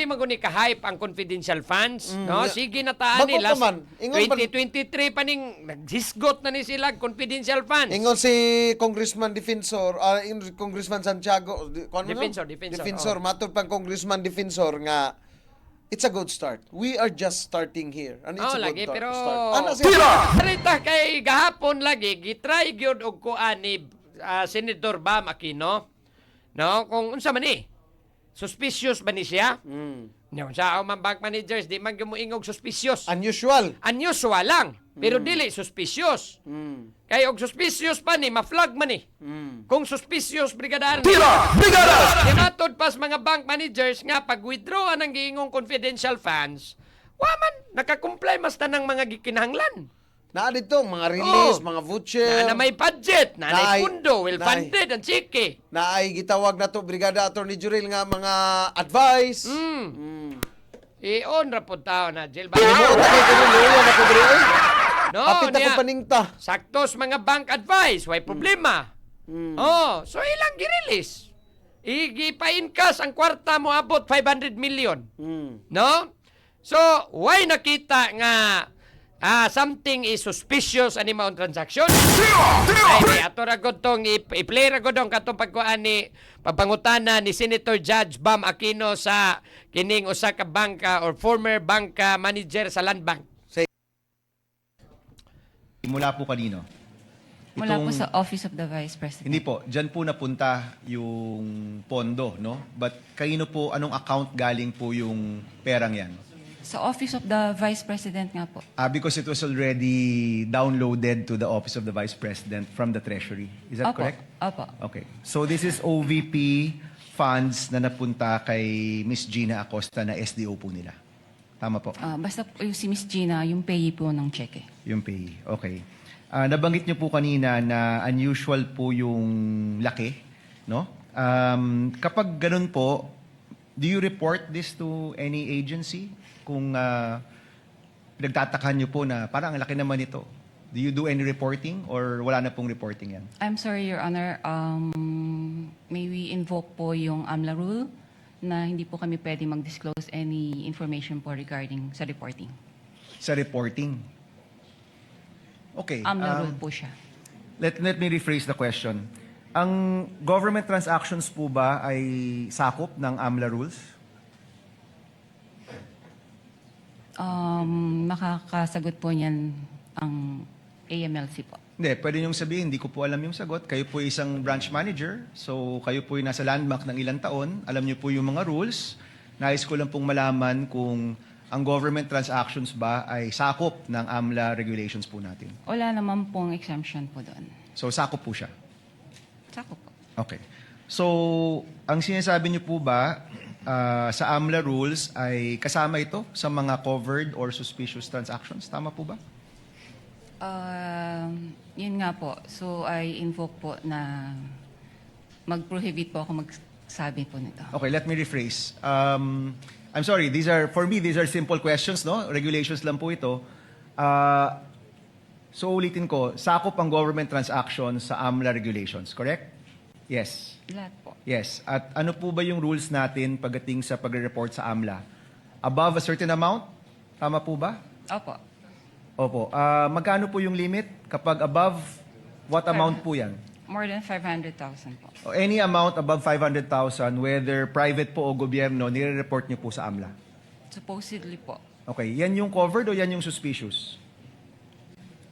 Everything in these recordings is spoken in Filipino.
gani maguni ka-hype ang confidential funds, no? Sige na taan ni Bagot last naman. Ingon ba- 2023 pa ning naghisgot na ni sila confidential funds. Ingon si Congressman Defensor, Congressman Santiago, Defensor, matod pang Congressman Defensor nga it's a good start. We are just starting here. And it's a good lagi pero start. Ano siya? Arita kay gahapon lagi gitry gyud og kuan ni Senator Bam Aquino. No, kung unsa man ni. Suspicious ba ni siya? No, sa mga bank managers di man gumuingog suspicious. Unusual. Unusual lang, pero dili suspicious. Kay og suspicious pa ni ma-flag man ni. Kung suspicious brigadar ni. Tinatod pas mga bank managers nga pag withdraw ang giingong confidential funds, wa man naka-comply mas tanang mga gikinahanglan. Naa dito, mga release, mga voucher. Na may budget, na Naay- pundo, well naay- funded ang chiki. Na ay gitawag na to Brigada Attorney Jurel nga mga advice. I-on ra po tao na, Jill. Mo na kay kinuloy na ko diri. No, Apit ako niya. paningta. Saktos mga bank advice, way problema. Oh, so ilang gi-release. Igipa-inkas ang kwarta mo abot 500 million. No? So, why nakita nga something is suspicious ani maong transaction? Ay, ato ra gud tong i-play ra gud ang katong pagkuan ni pagpangutana ni Senator Judge Bam Aquino sa kining usa ka bangka or former banka manager sa Land Bank. Mula po kanino? Mula po sa Office of the Vice President. Hindi po, dyan po napunta yung pondo, no? But kanino po, anong account galing po yung perang yan? Sa Office of the Vice President nga po. Because it was already downloaded to the Office of the Vice President from the Treasury. Is that Opo. correct? Opo. Okay. So this is OVP funds na napunta kay Miss Gina Acosta na SDO po nila. Tama po. Basta po yung si Miss Gina, yung payee po ng cheque. Yung pay. Okay. Nabanggit niyo po kanina na unusual po yung laki, no? Kapag ganun po, do you report this to any agency? Kung nagtatakahan niyo po na parang ang laki naman ito. Do you do any reporting or wala na pong reporting yan? I'm sorry, Your Honor. May we invoke po yung AMLA rule na hindi po kami pwede mag-disclose any information po regarding sa reporting. Sa reporting? Okay. AMLA rule po siya. Let me rephrase the question. Ang government transactions po ba ay sakop ng AMLA rules? Makakasagot po niyan ang AMLC po. Hindi, pwede niyong sabihin, hindi ko po alam yung sagot. Kayo po isang branch manager, so kayo po yung nasa landmark ng ilang taon, alam niyo po yung mga rules. Nais ko lang pong malaman kung ang government transactions ba ay sakop ng AMLA regulations po natin. Wala naman pong exemption po doon. So sakop po siya. Sakop po. Okay. So, ang sinasabi niyo po ba sa AMLA rules ay kasama ito sa mga covered or suspicious transactions? Tama po ba? Yun nga po. So, I invoke po na mag-prohibit po ako magsabi po nito. Okay, let me rephrase. I'm sorry, for me, these are simple questions, no? Regulations lang po ito. So, ulitin ko, sakop ang government transactions sa AMLA regulations, correct? Yes. Lahat po. Yes. At ano po ba yung rules natin pagdating sa pagre-report sa AMLA? Above a certain amount? Tama po ba? Opo. Opo. Magkano po yung limit? Kapag above, what amount po yan? More than 500,000 po. O any amount above 500,000, whether private po o gobyerno, nire-report niyo po sa AMLA. Supposedly po. Okay. Yan yung covered o yan yung suspicious?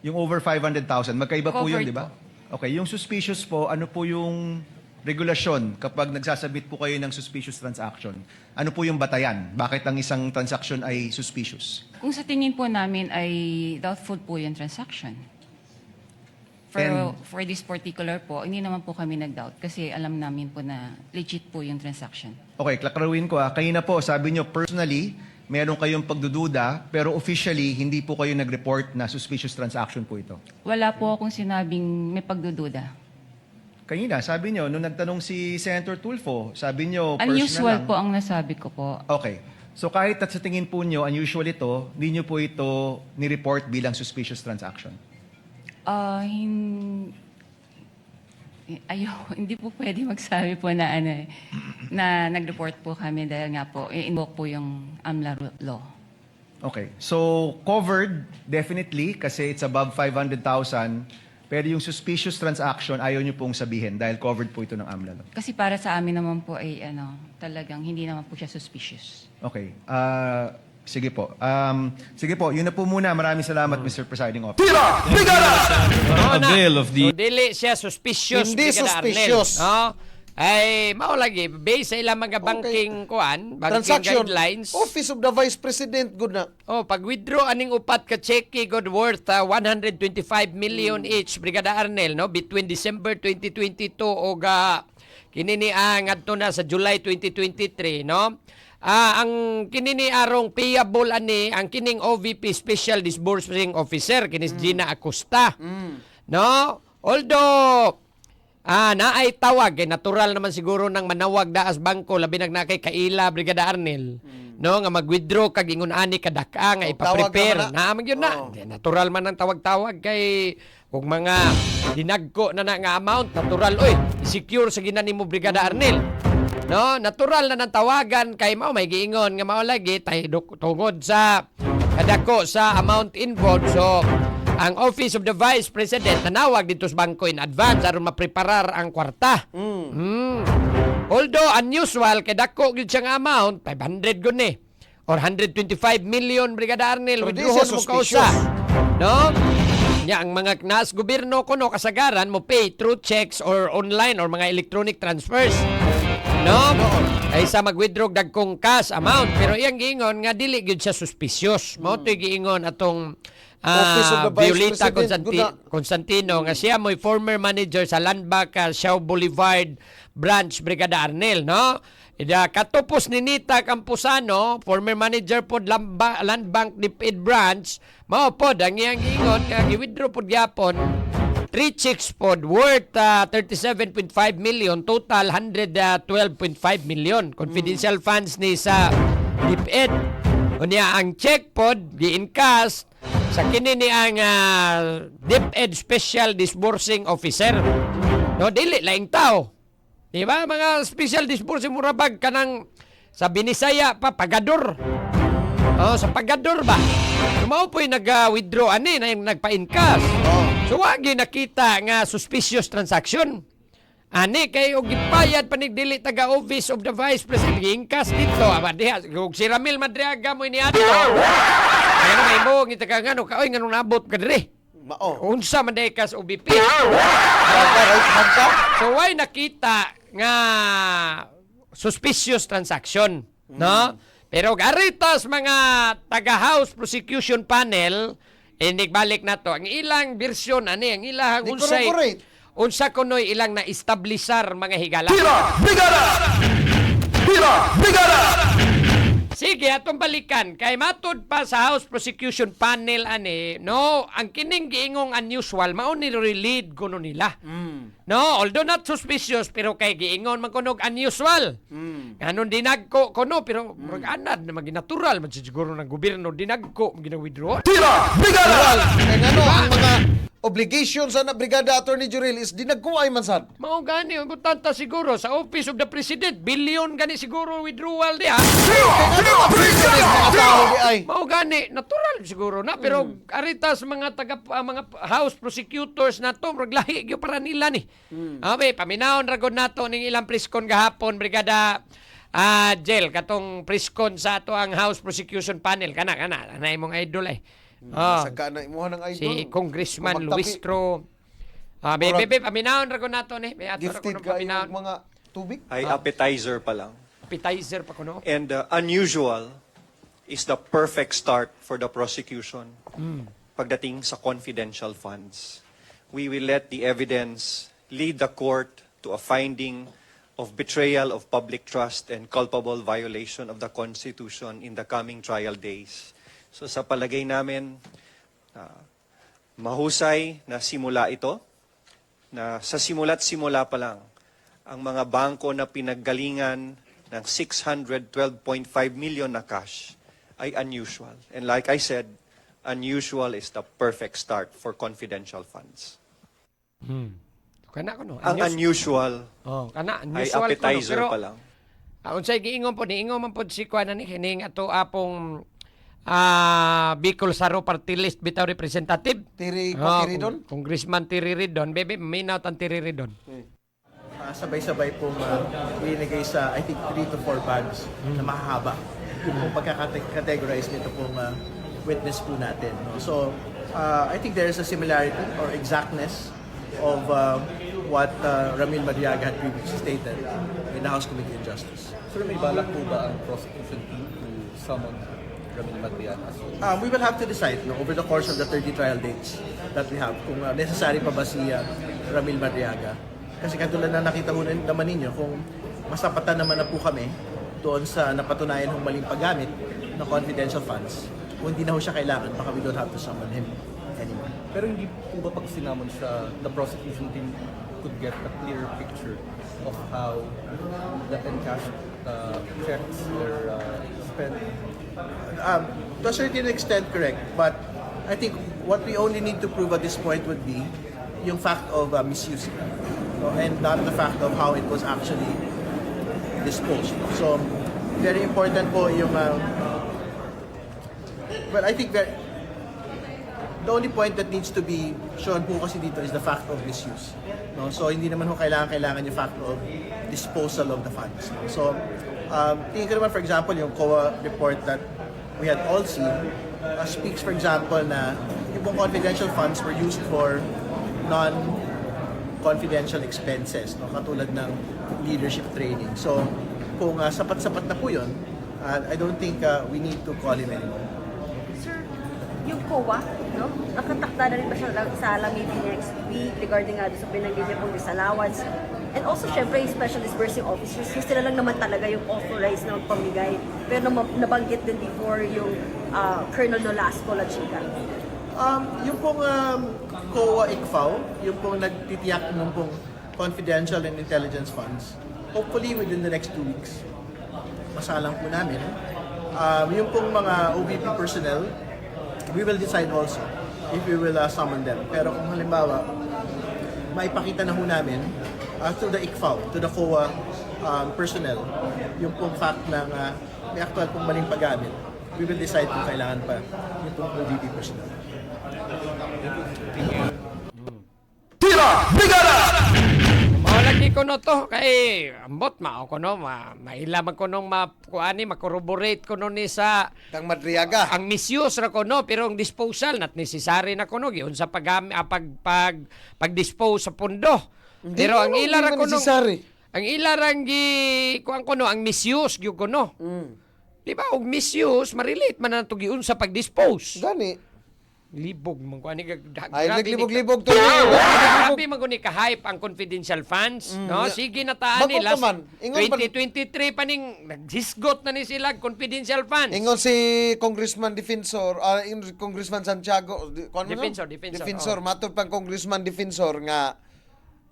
Yung over 500,000. Magkaiba po yun, Covered di ba? po. Okay. Yung suspicious po, ano po yung regulasyon kapag nagsasabit po kayo ng suspicious transaction? Ano po yung batayan? Bakit ang isang transaction ay suspicious? Kung sa tingin po namin ay doubtful po yung transaction. And- For this particular po, hindi naman po kami nag-doubt kasi alam namin po na legit po yung transaction. Okay, klaklaruin ko. Kanina po, sabi nyo, personally, meron kayong pagdududa, pero officially, hindi po kayo nag-report na suspicious transaction po ito. Wala po akong sinabing may pagdududa. Kanina, sabi nyo, nung nagtanong si Senator Tulfo, sabi nyo, personal Unusual lang. po ang nasabi ko po. Okay. So kahit at sa tingin po nyo, unusual ito, hindi nyo po ito ni-report bilang suspicious transaction. hindi po pwede magsabi po na na nag-report po kami dahil nga po, invoke po yung AMLA law. Okay. So, covered, definitely, kasi it's above 500,000. Pero yung suspicious transaction, ayaw nyo pong sabihin dahil covered po ito ng AMLA law. Kasi para sa amin naman po ay talagang hindi naman po siya suspicious. Okay. Sige po. Sige po, yun na po muna. Maraming salamat, Mr. Presiding Officer. Avail of So, the dili siya suspicious. Hindi Brigada suspicious. Arnel, no? Ay, mao lagi. Based sa ilang mga banking banking Transaction. guidelines. Office of the Vice President, good na. Oh, pag-withdraw aning upat ka cheque good worth 125 million each, Brigada Arnel, no? Between December 2022 o kinini ngadto na sa July 2023, no? Ang kinini arong payable ani ang kining OVP Special Disbursing Officer kinis Gina Acosta. No? Although naay tawag kay natural naman siguro nang manawag daas bangko labi nakay kaila Brigada Arnel. No nga mag-withdraw kag ingon ani kadaka nga ipa-prepare. tawag na. Naamang yun na. Natural man ang tawag-tawag kay kung mga dinagko na nga amount, natural oy, secure sa ginani mo Brigada Arnel. No, natural na nang tawagan kay mao may giingon nga mao lagi tay tungod sa kadako sa amount involved. So ang Office of the Vice President nanawag dito sa bangko in advance aron mapreparar ang kwarta. Although unusual kay dako gyud siya nga amount 500 gud ni or 125 million Brigada Arnel Pero di withdrawal siya mo kausa. suspicious. No? Nya ang mga nas gobyerno kuno kasagaran mo pay through checks or online or mga electronic transfers. No? Ay sa mag-withdraw dagkong cash amount pero iyang giingon nga dili gyud siya suspicious. Mao to'y giingon atong Office of the Vice Violeta President, Constantino nga siya mo'y former manager sa Landbank Shaw Boulevard Branch Brigada Arnel, no? Katupos ni Nita Campusano, former manager pod Landbank DepEd Branch, mao pod ang iyang giingon nga gi-withdraw pod gyapon 3 checks pod worth 37.5 million, total 112.5 million. Confidential funds ni sa DepEd. Unya ang check pod gi-encash sa kini ni ang DepEd Special Disbursing Officer. No, dili laing tao. Di ba? Mga special disbursing murabag kanang sa Binisaya pa pagador. Oh, sa pagador ba? Mao po'y nag-withdraw ani na yung nagpa-encash. So wag gyud nakita nga suspicious transaction. Ani kay og gipayad panigdili taga Office of the Vice President gi-encash dito. Aba diha og si Ramil Madriaga mo ini ato. Ano may mo ngita ka ngano kaoy nganong nabot ka dire. Mao. Unsa man day kas OBP. So why nakita nga suspicious transaction, no? Pero garitas mga taga House Prosecution Panel balik na to ang ilang bersyon ani ang ilang Di unsay corroborate. unsa kunoy ilang na establisar mga higala. Sige, atong balikan. Kay matud pa sa House Prosecution Panel, no, ang kining giingong unusual, mao ni relate kuno nila. No, although not suspicious, pero kay giingon man kunog unusual. Ganon dinagko kuno, pero anad na maginatural, man siguro ng gobyerno, dinagko, gina-withdraw. Natural. Kaya ano, ang mga obligations sa na Brigada Attorney Jurel is dinagkuay man sad. Mao gani, ang importante siguro sa Office of the President, billion gani siguro withdrawal diha. Mga tao di ay. Mao gani, natural siguro na pero aritas mga mga house prosecutors nato raglahi gyud para nila ni. Abe paminawon ra gud nato ning ilang priskon gahapon Brigada jail katong priskon sa ato ang House Prosecution Panel kana na imong idol ay. Saka na imuha ng idol. Si Congressman Kumagtapi. Luis Tro. Bebe paminawon ra gud nato ni. Gifted ka yung mga tubig. Ay appetizer pa lang. appetizer pa kuno. And unusual is the perfect start for the prosecution pagdating sa confidential funds. We will let the evidence lead the court to a finding of betrayal of public trust and culpable violation of the Constitution in the coming trial days. So sa palagay namin, mahusay na simula ito, na sa simula't simula pa lang, ang mga bangko na pinaggalingan ng 612.5 million na cash ay unusual. And like I said, unusual is the perfect start for confidential funds. Kana ko no. Ang unusual Oh, kana ay unusual appetizer ko no. Pero pa lang. unsay giingon po niingon man pod si kuan ni kining ato apong Bicol Saro Party List bitaw representative. Tiri Oh, Ridon? Congressman Terry Ridon. Bebe, minaw tan Terry Ridon. Sabay-sabay pong binigay sa, I think, 3 to 4 bags na mahahaba. Yung pong pagkakategorize nito pong witness po natin. No? So, I think there is a similarity or exactness of what Ramil Madriaga had previously stated in the House Committee on Justice. Sir, may balak po ba ang prosecution team to summon Ramil Madriaga? We will have to decide over the course of the 30 trial dates that we have kung necessary pa ba si Ramil Madriaga. Kasi katulad na nakita mo naman ninyo, kung masapatan naman na po kami doon sa napatunayan ng maling paggamit ng confidential funds, kung hindi na ho siya kailangan, baka we don't have to summon him anymore. Pero hindi po ba pag sinamon siya, the prosecution team could get a clear picture of how the encashed checks were spent? To a certain extent, correct. But I think what we only need to prove at this point would be yung fact of misuse. No? And not the fact of how it was actually disposed. So, very important po yung... well, I think that the only point that needs to be shown po kasi dito is the fact of misuse. No? So, hindi naman ho kailangan yung fact of disposal of the funds. No? So, tingin ko naman, for example, yung COA report that we had all seen speaks, for example, na yung pong confidential funds were used for non-confidential expenses, no? Katulad ng leadership training. So, kung sapat-sapat na po yun, I don't think we need to call him anymore. Sir, yung COA, no? Nakatakda na rin ba siya sa meeting next week regarding sa binanggit niya pong disallowance? And also, syempre, yung special disbursing officers, sila lang naman talaga yung authorized na pamigay. Pero nabanggit din before yung Colonel Nolasco Lachica. Yung pong COA ICFAO, yung pong nagtitiyak ng pong confidential and intelligence funds, hopefully within the next 2 weeks, masalang po namin. Yung pong mga OVP personnel, we will decide also if we will summon them. Pero kung halimbawa, maipakita na ho namin to the ICFAO, to the COA personnel, yung pong fact ng may actual pong maling paggamit, we will decide kung kailangan pa yung pong OVP personnel. Lagi ko no to kay ambot mao ko no mailaman ko nung makuani makorroborate ko no ni sa Kang Madriaga. ang misuse ra ko no pero ang disposal not necessary na ko no giun sa pag-dispose sa pondo. Pero ang ila ra ko no ang ila rang gi kuan ko no ang misuse gyud ko no. Di ba og misuse ma-relate man na to giun sa pag-dispose. Gani. Libog man ko ani Ay, naglibog-libog to. Grabe man ni ka-hype ang confidential funds, no? Sige na taan Bakit nila. naman? Ingon pa- 2023 pa ning naghisgot na ni sila confidential funds. Ingon si Congressman Defensor, Congressman Santiago, Defensor, matod pang Congressman Defensor nga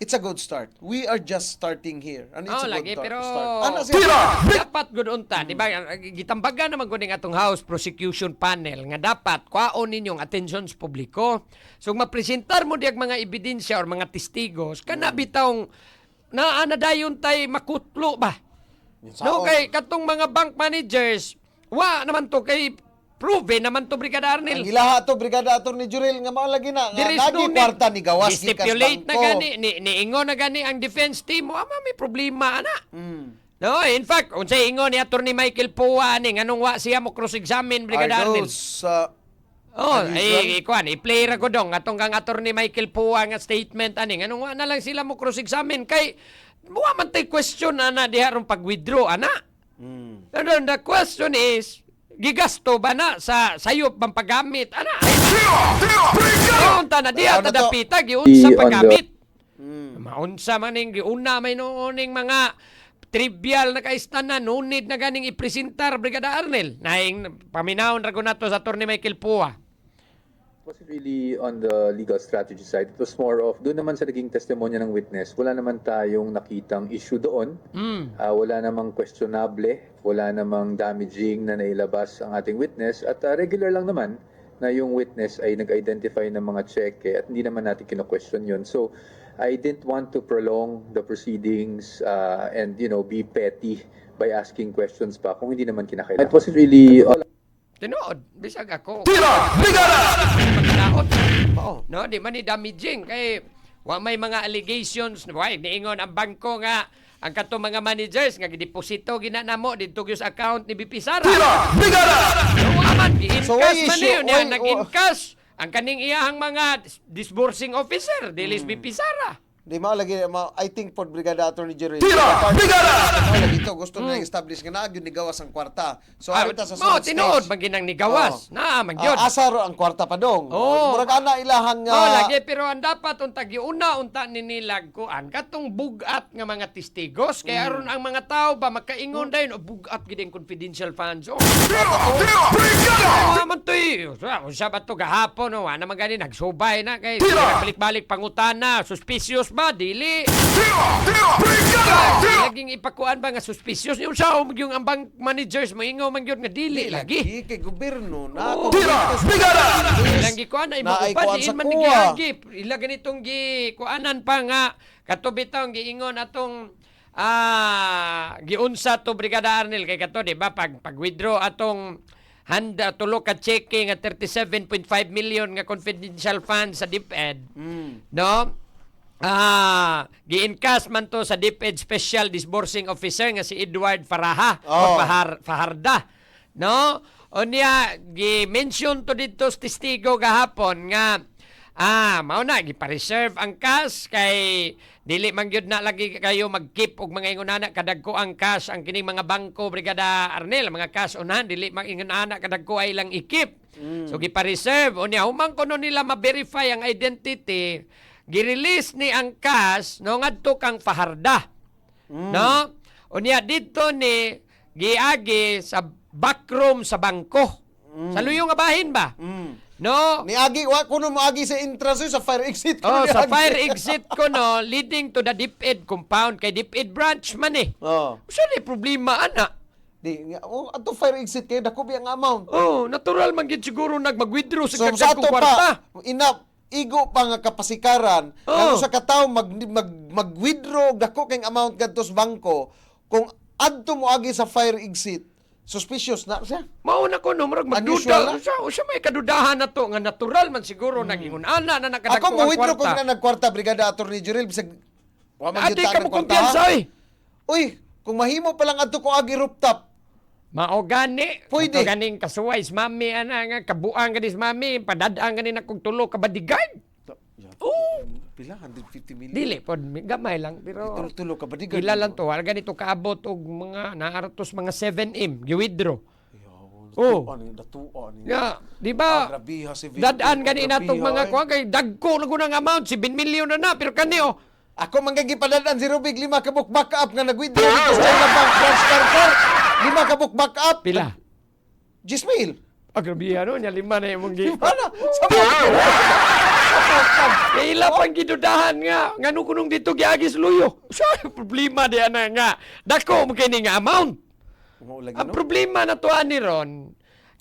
it's a good start. We are just starting here. And it's a lagi good pero start. Ano siya? dapat gud unta, di ba? Gitambagan naman gud ning atong House Prosecution Panel nga dapat kwaon ninyong atensyon sa publiko. So mapresentar mo diag mga ebidensya or mga testigos kana bitawng naanadayon tay makutlo ba? No kay katong mga bank managers, wa naman to kay proven naman to Brigada Ang Arnel. ilaha to Brigada Attorney Jurel nga mao lagi na nga There is nagi no kwarta ni gawas gikas stipulate na bangko. gani niingon na gani ang defense team mo may problema ana. No, in fact, unsay ingon ni Attorney Michael Pua ni nganong wa siya mo cross-examine Brigada Are Arnel. those, Ikuan, i-play ra ko dong atong kang Attorney Michael Pua nga statement ani nganong wa na lang sila mo cross-examine kay wa man tay question ana diha ron pag-withdraw ana. And the question is gigasto ba na sa sayop bang paggamit ana? Unta na diha Ano to? tadapita giunsa paggamit. Maunsa man ning giuna may nooning mga trivial na kaistanan nunid na ganing ipresentar Brigada Arnel. Naing paminawon ra ko nato sa Attorney Michael Pua. Wasn't really on the legal strategy side. It was more of, doon naman sa naging testimonya ng witness, wala naman tayong nakitang issue doon. Wala namang questionable, wala namang damaging na nailabas ang ating witness. At regular lang naman na yung witness ay nag-identify ng mga cheque at hindi naman natin kino-question yun. So, I didn't want to prolong the proceedings and be petty by asking questions pa kung hindi naman kinakailangan. It wasn't really Tinood, bisag ako. Tira! Brigada! No, di man ni damaging kay wa may mga allegations, why niingon ang bangko nga ang kato mga managers nga gideposito ginanamo didto sa account ni BP Sara. Tira! Brigada! Aman gi-encash So, why man issue- yun, yan, why- nag-encash ang kaning iyahang mga disbursing officer, dilis BP Sara. Di mao lagi I think pod Brigada Attorney Jerry. Tira! Brigada! Lagi to gusto na establish nga na gyud ni gawas ang kwarta. So arita sa mo sunod tinuod stage. man ginang nigawas. Na man gyud. Asar ang kwarta pa dong. Oo. Murag ana ilahang lagi pero ang dapat unta giuna unta ninilag kuan katong bugat nga mga testigos kay aron ang mga tao ba makaingon dayon o bugat gid ang confidential funds. Oh. Man toy. Usa ba to gahapon no ana magani nagsubay na kay balik-balik pangutana suspicious ba dili. Laging ipakuan ba nga suspicious yung sa yung ambang managers mo ingaw man gyud nga dili lagi. kay gobyerno na Ilang gikuan ay Na ay maupad kuan diin sa man kuha. giagi. Ila ganitong gikuanan pa nga katubitong giingon atong giunsa to Brigada Arnel kay kato di ba pag withdraw atong handa tulo ka checking nga 37.5 million nga confidential funds sa DepEd. No? Gi-encash man to sa DepEd Special Disbursing Officer nga si Edward Faraha o Fajarda. No? O niya, gi-mention to dito sa testigo gahapon nga mao na gipa-reserve ang cash kay dili man gyud na lagi kayo mag-keep og mga ingonana kadagko ang cash ang kining mga bangko Brigada Arnel mga cash unahan dili man ingonana kadagko ay lang i-keep. So gipa-reserve o niya humang kuno nila ma-verify ang identity gi-release ni ang cash no ngadto kang Fajarda. No? Unya dito ni giagi sa backroom sa bangko. Sa luyo nga bahin ba? No? Ni agi wa kuno mo agi sa entrance sa fire exit. Oh, kuno ni sa agi. fire exit ko no leading to the DepEd compound kay DepEd branch man eh. Oh. Sa ni problema ana? Di ato fire exit kay dako bi ang amount. Oh, natural man gid siguro nag-withdraw sa So sa kagdag ato kong kwarta. pa igo pa nga kapasikaran Oh. sa katawo mag-withdraw dako kay amount kadto sa bangko kung adto mo agi sa fire exit suspicious na siya. Mao na ko no murag Unusual magduda. Sa may kadudahan na to nga natural man siguro nag-ingon ana na nakadagko Ako mo ang withdraw ko kwarta. na nagkwarta Brigada Attorney Jurel bisag wa man Adi gyud ka ta mo ng kwarta. kumpiyansa eh. Uy, kung mahimo pa lang adto ko agi rooftop. Mao gani. Pwede. Ito ganing kasuway mami ana nga kabuang ganis mami padadaan gani na kog tulo ka bodyguard. Oh, Pila 150 million. dili pod gamay lang pero Tulo ka ba di ila lang to wala ganito kaabot og mga naaratos mga 7M gi-withdraw. Oh. Datuan. Ya, di ba? Grabiha si Vic. Dadaan gani natong Grabiha, mga eh. kuha kay dagko na gunang amount 7 million na pero kani oh. Ako manggagipadadan si Rubig 5 ka book backup nga nag-withdraw dito sa China Bank transfer card. 5 ka book backup. Pila? Gismail. Agrabihan no nya lima na imong gi. Ano? Sa Kaila pang gidudahan nga ngano kunong dito giagis luyo. Sa problema di ana nga dako mo kini nga amount. Ang problema na to ani ron,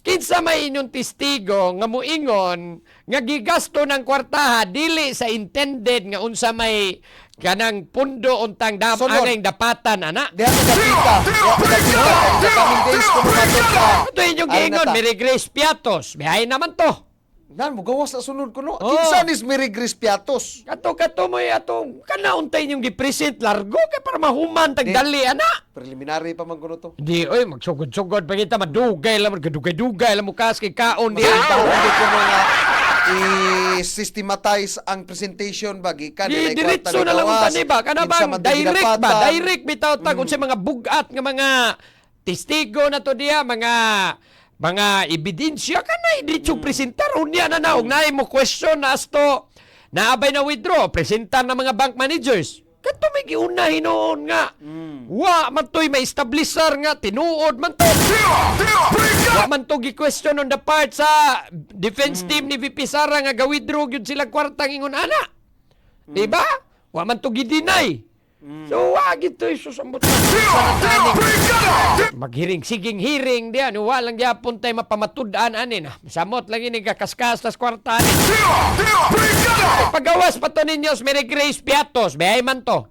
kinsa may inyong testigo nga muingon nga gigasto ng kwartaha dili sa intended nga unsa may kanang pundo untang Sunod. angay dapatan ana. Diha ka dapita. Diha ka dapita. In the coming days kung matot ka. Ito inyong giingon, Mary Grace Piatos. Bihay naman to. Nan mo gawas na sunod ko no. Oh. Kinsa ni Mary Grace Piatos? Kato mo atong kanauntay inyong gipresent largo kay para mahuman tagdali ana. Preliminary pa man kuno to. Di oy magsugod-sugod pa kita madugay lang gadugay-dugay lang mo kas kay kaon di. Hindi ko mga i-systematize ang presentation ba gikan Di diretso na lang unta ni ba kana bang direct ba direct bitaw tag unsa mga bugat nga mga testigo na to diya mga ebidensya kanay diretso presentar unya na naog naay mo question as to naabay na withdraw presentar na mga bank managers kadto may giuna hinuon nga wa man toy ma-establisher nga tinuod man to wa man to gi-question on the part sa defense team ni VP Sara nga ga-withdraw gyud sila kwartang ingon ana. Di ba? Wa man to gi-deny. So, wag ito isusambot na maghiring, siging hiring diyan. Walang gyapon tayo mapamatud-an anin. Samot lang ini kakaskas tas kwarta anin. Pagawas pa to ninyo sa Mary Grace Piatos. Behay man to.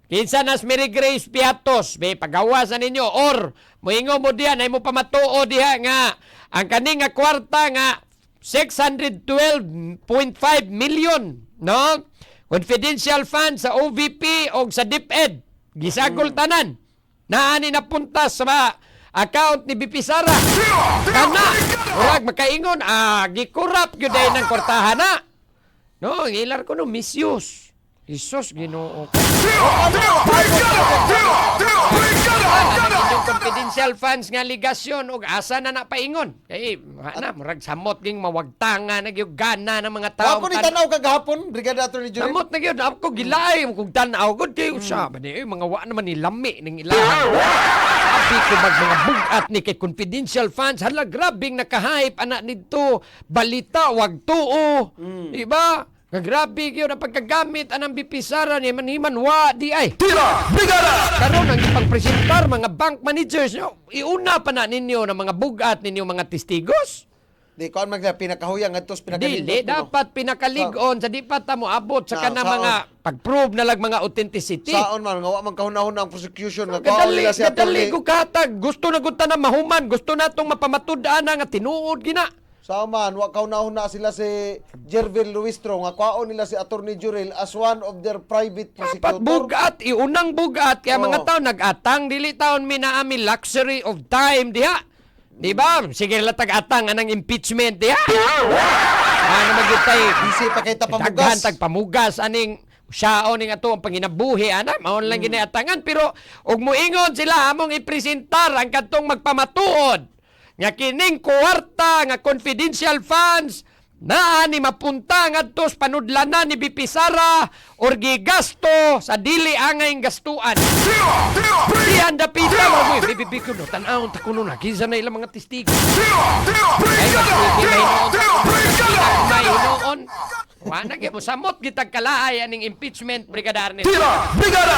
Kinsa nas Mary Grace Piatos. Be pagawasan ninyo. Or, muingo mo diyan ay mo pamatuo diha nga ang kaning nga kwarta nga 612.5 million. No? Confidential funds sa OVP o sa DepEd. Gisagol tanan. Naani na punta sa account ni BP Sara. Kana. Urag makaingon. Gikurap yun dahil ng kortahan na. No, ilar ko no, misuse. Isos, ginoo. Yung confidential funds nga ligasyon o asa na napaingon. Kaya, murag samot ging mawagtanga na yung gana ng mga tao. Ako ni tanaw kagahapon, Brigada Attorney Jurel. Samot na yun. Ako gilay. Kung tanaw ko, di usap. Mga wa naman nilami ng ilahan. Sabi ko mga bugat ni kay confidential funds. Hala, grabing nakahype. Anak nito. Balita, wag tuo. Diba? Grabe yun ang pagkagamit anang BP Sara ni Manhiman wa di ay. Tira! Brigada! Karon ang ipang-presentar mga bank managers. Iuna pa na ninyo ng mga bugat ninyo mga testigos. Di ko man pinakahuyang atos pinakaligos. Dili, dapat pinakaligon sa di pa ta mo abot sa kanang mga pag-prove na lang mga authenticity. Saon man nga wa man kahunahon ang prosecution nga kaon Gadali, nila si gadali attorney. ko katag. Gusto na gud ta na mahuman. Gusto na tong mapamatud-an nga tinuod gina. Saon man wa kahunahon na sila si Jervil Luistro nga kaon nila si Attorney Jurel as one of their private Dapat prosecutor. bugat, iunang bugat. Kaya mga tao nag-atang, dili taon minaami luxury of time, diha. Di ba? Sige lang tag-atang anang impeachment, diha. Ano magitay? Bisi pa kay Daghan tapamugas. tagpamugas aning siyaon ning ato ang panginabuhi ana maon lang giniatangan pero og muingon sila among ipresentar ang kadtong magpamatuod nga kining kwarta nga confidential funds naa ni mapunta ngadto sa panudlanan ni BP Sara or gigasto sa dili angay gastuan. Di anda pita mo bibi ko no tan-aw ta kuno na kinsa na ilang mga testigo. Ay may hinoon. Wa na gyud mo samot gitag kalaay aning impeachment, Brigada Ernest. Brigada!